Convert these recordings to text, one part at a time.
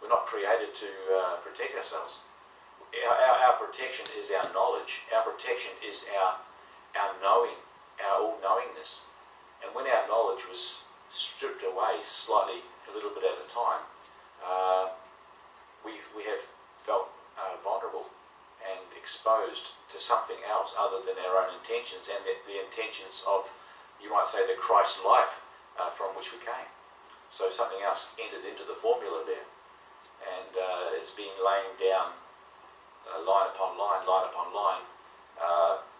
We're not created to protect ourselves. Our protection is our knowledge. Our protection is our knowing, our all-knowingness. And when our knowledge was stripped away slightly, a little bit at a time, we have felt vulnerable and exposed to something else other than our own intentions and the intentions of, you might say, the Christ life from which we came. So something else entered into the formula there, and it's been laying down line upon line,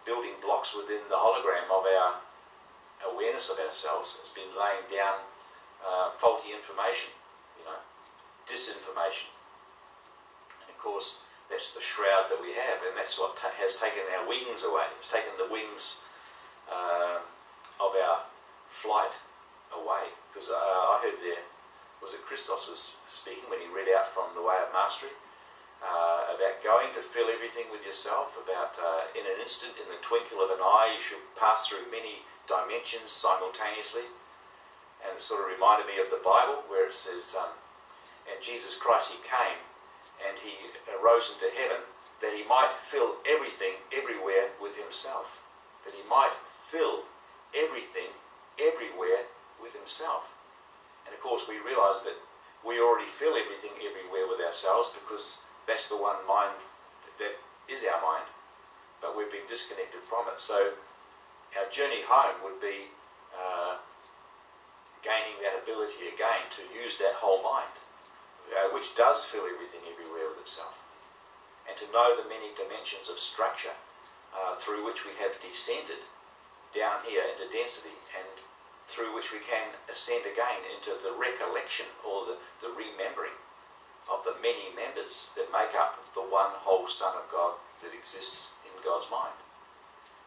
building blocks within the hologram of our awareness of ourselves. It's been laying down faulty information, disinformation. And of course, that's the shroud that we have, and that's what has taken our wings away. It's taken the wings of our flight away. Because I heard was it Christos was speaking when he read out from The Way of Mastery, about going to fill everything with yourself, about in an instant, in the twinkle of an eye, you should pass through many dimensions simultaneously. And it sort of reminded me of the Bible, where it says, and Jesus Christ, he came and he arose into heaven that he might fill everything everywhere with himself. That he might fill everything everywhere with himself. And of course we realise that we already fill everything everywhere with ourselves, because that's the one mind that is our mind, but we've been disconnected from it. So our journey home would be gaining that ability again to use that whole mind, which does fill everything everywhere with itself, and to know the many dimensions of structure through which we have descended down here into density, and through which we can ascend again into the recollection or the remembering of the many members that make up the one whole Son of God that exists in God's mind.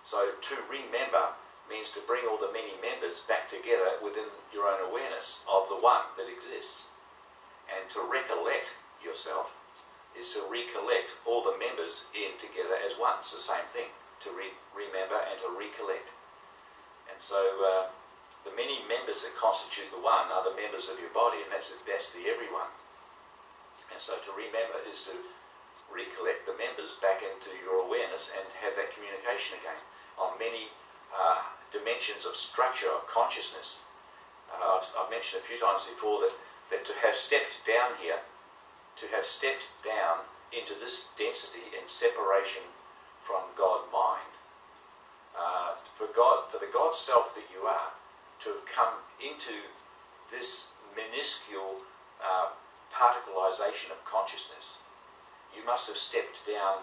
So to remember means to bring all the many members back together within your own awareness of the one that exists. And to recollect yourself is to recollect all the members in together as one. It's the same thing, to remember and to recollect. And so the many members that constitute the one are the members of your body, and that's the everyone. And so to remember is to recollect the members back into your awareness and have that communication again on many dimensions of structure of consciousness. I've mentioned a few times before that to have stepped down here, to have stepped down into this density and separation from God mind, for the God self that you are, to have come into this minuscule particleization of consciousness, you must have stepped down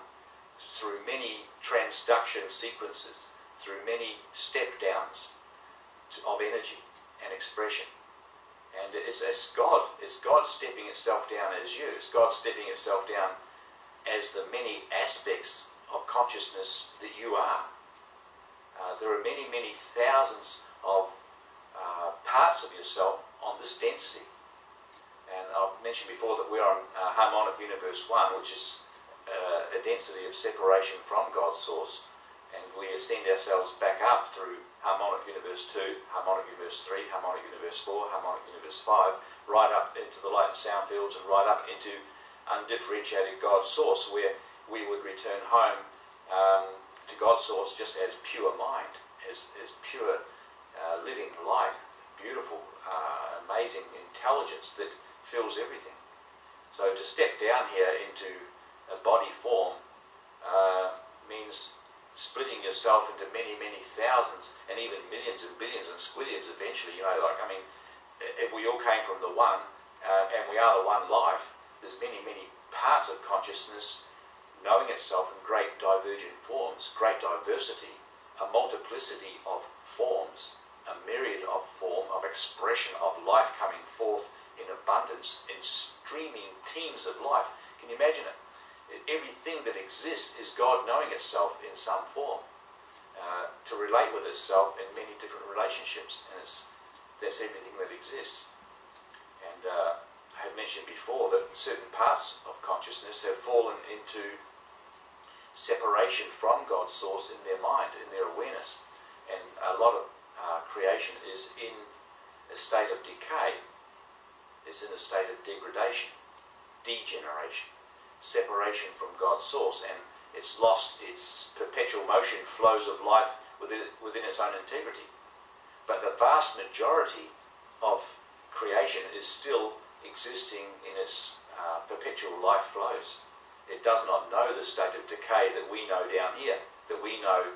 through many transduction sequences, through many step downs of energy and expression. And it's God stepping itself down as you. It's God stepping itself down as the many aspects of consciousness that you are. There are many, many thousands of parts of yourself on this density. And I've mentioned before that we're on harmonic universe 1, which is a density of separation from God's source, and we ascend ourselves back up through harmonic universe 2, harmonic universe 3, harmonic universe 4, harmonic universe 5, right up into the light and sound fields, and right up into undifferentiated God's source, where we would return home to God's source just as pure mind, as pure living light, beautiful, amazing intelligence that fills everything. So to step down here into a body form means splitting yourself into many, many thousands and even millions and billions and squillions eventually. If we all came from the one and we are the one life, there's many, many parts of consciousness knowing itself in great divergent forms, great diversity, a multiplicity of forms, a myriad of form of expression of life coming forth in abundance, in streaming teams of life. Can you imagine it? Everything that exists is God knowing itself in some form, to relate with itself in many different relationships, and that's everything that exists. And I have mentioned before that certain parts of consciousness have fallen into separation from God's source in their mind, in their awareness, and a lot of creation is in a state of decay. It's in a state of degradation, degeneration, separation from God's source, and it's lost its perpetual motion, flows of life within its own integrity. But the vast majority of creation is still existing in its perpetual life flows. It does not know the state of decay that we know down here, that we know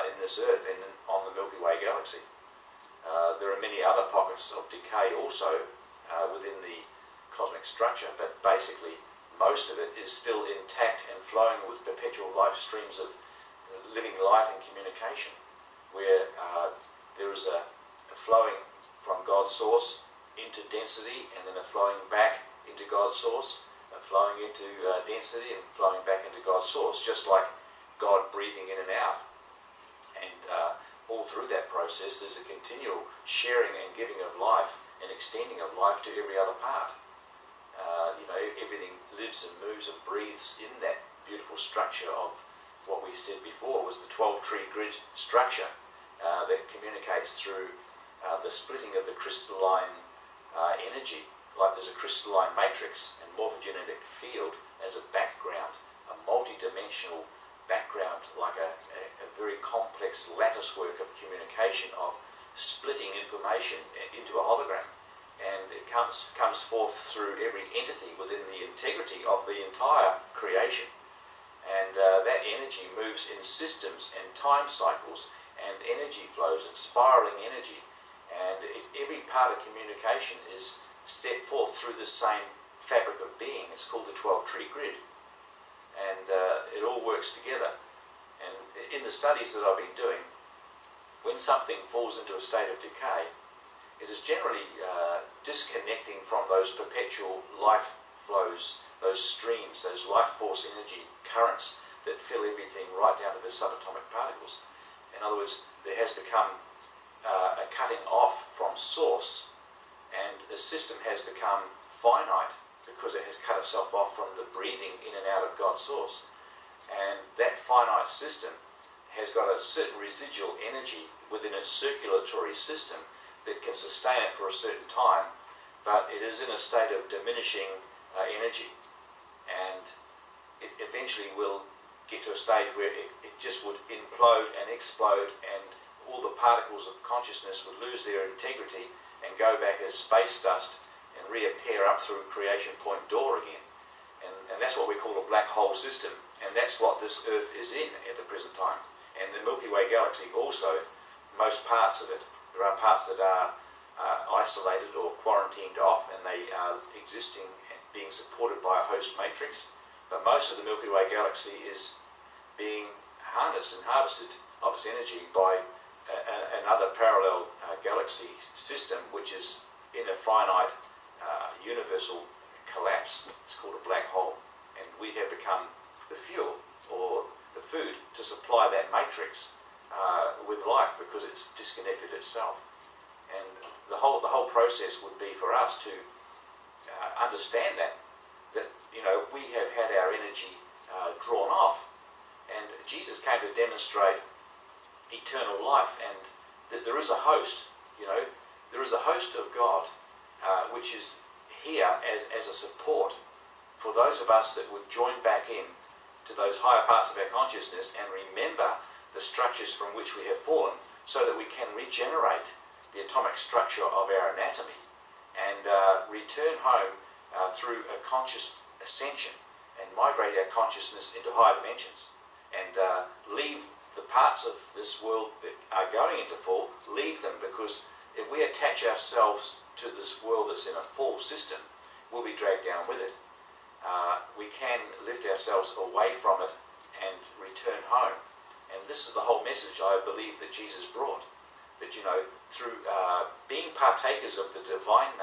in this earth and on the Milky Way galaxy. There are many other pockets of decay also within the cosmic structure, but basically most of it is still intact and flowing with perpetual life streams of living light and communication, where there is a flowing from God's source into density, and then a flowing back into God's source, a flowing into density and flowing back into God's source, just like God breathing in and out. And all through that process there's a continual sharing and giving of life and extending of life to every other part. Everything lives and moves and breathes in that beautiful structure of what we said before was the 12-tree grid structure that communicates through the splitting of the crystalline energy, like there's a crystalline matrix and morphogenetic field as a background, a multi-dimensional background, like a very complex lattice work of communication, of splitting information into a hologram. And it comes forth through every entity within the integrity of the entire creation. And that energy moves in systems and time cycles and energy flows and spiraling energy. And every part of communication is set forth through the same fabric of being. It's called the 12-tree grid. And it all works together. And in the studies that I've been doing, when something falls into a state of decay, it is generally disconnecting from those perpetual life flows, those streams, those life force energy currents that fill everything right down to the subatomic particles. In other words, there has become a cutting off from source, and the system has become finite because it has cut itself off from the breathing in and out of God's source. And that finite system has got a certain residual energy within its circulatory system that can sustain it for a certain time, but it is in a state of diminishing energy, and it eventually will get to a stage where it just would implode and explode, and all the particles of consciousness would lose their integrity and go back as space dust and reappear up through creation point door again. And that's what we call a black hole system, and that's what this Earth is in at the present time. And the Milky Way galaxy also, most parts of it, there are parts that are isolated or quarantined off, and they are existing and being supported by a host matrix. But most of the Milky Way galaxy is being harnessed and harvested of its energy by another parallel galaxy system, which is in a finite universal collapse. It's called a black hole. And we have become the fuel or the food to supply that matrix with life, because it's disconnected itself. And the whole process would be for us to understand that we have had our energy drawn off, and Jesus came to demonstrate eternal life, and that there is a host. There is a host of God which is here as a support for those of us that would join back in to those higher parts of our consciousness and remember the structures from which we have fallen, so that we can regenerate the atomic structure of our anatomy and return home through a conscious ascension and migrate our consciousness into higher dimensions, and leave the parts of this world that are going into fall, leave them, because if we attach ourselves to this world that's in a fall system, we'll be dragged down with it. We can lift ourselves away from it and return home. And this is the whole message I believe that Jesus brought. That, through being partakers of the divine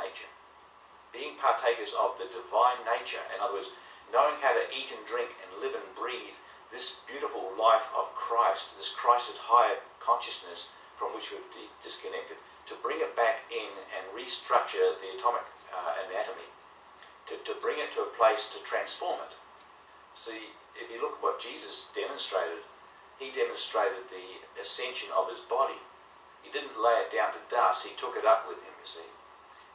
nature, in other words, knowing how to eat and drink and live and breathe this beautiful life of Christ, this Christed higher consciousness from which we've disconnected, to bring it back in and restructure the atomic anatomy, to bring it to a place to transform it. See, if you look at what Jesus demonstrated, he demonstrated the ascension of his body. He didn't lay it down to dust, he took it up with him, you see.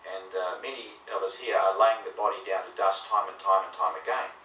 And many of us here are laying the body down to dust time and time and time again.